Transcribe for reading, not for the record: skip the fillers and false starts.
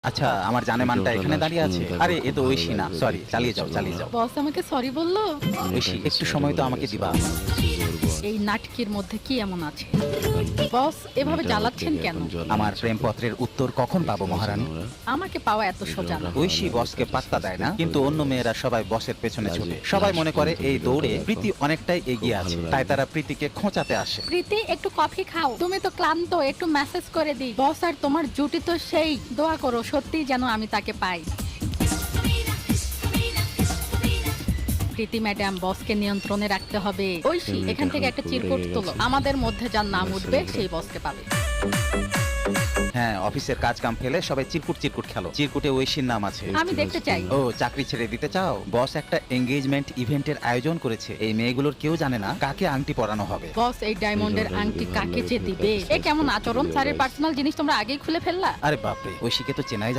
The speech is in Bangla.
আচ্ছা, আমার জানেমানটা এখানে দাঁড়িয়ে আছে। আরে এ তো ঐশী না। সরি, চালিয়ে যাও, চালিয়ে যাও। বস আমাকে সরি বললো। ঐশী, একটু সময় তো আমাকে দিবা। এই নাটকের মধ্যে কি এমন আছে? বস এভাবে জ্বালাচ্ছেন কেন? আমার প্রেমপত্রের উত্তর কখন পাবো মহারানী? আমাকে পাওয়া এত সোজা না। ঐশী বসকে পাত্তা দেয় না, কিন্তু অন্য মেয়েরা সবাই বসের পেছনে ছোটে। সবাই মনে করে এই দৌড়ে প্রীতি অনেকটাই এগিয়ে আছে, তাই তারা প্রীতিকে খোঁচাতে আসে। প্রীতি একটু কফি খাও, তুমি তো ক্লান্ত, একটু মেসেজ করে দিই। বস আর তোমার জুটি তো সেই, দোয়া করো সত্যি যেন আমি তাকে পাই। প্রীতি ম্যাডাম, বসকে নিয়ন্ত্রণে রাখতে হবে। ঐশী, এখান থেকে একটা চিরকুট তোলো, আমাদের মধ্যে যার নাম উঠবে সেই বসকে পাবে। হ্যাঁ, অফিসের কাজ কাম ফেলে সবাই চিরকুট চিরকুট খেলো। চিরকুটে ঐশীর নাম আছে। আমি দেখতে চাই। ও, চাকরি ছেড়ে দিতে চাও? বস একটা এঙ্গেজমেন্ট ইভেন্টের আয়োজন করেছে। এই মেয়েগুলোর কেউ জানে না কাকে আংটি পরানো হবে। বস, এই ডায়মন্ডের আংটি কাকে যে দিবে? এ কেমন আচরণ? স্যারের পার্সোনাল জিনিস তোমরা আগেই খুলে ফেললা। আরে বাপরে, ঐশীকে তো চেনাই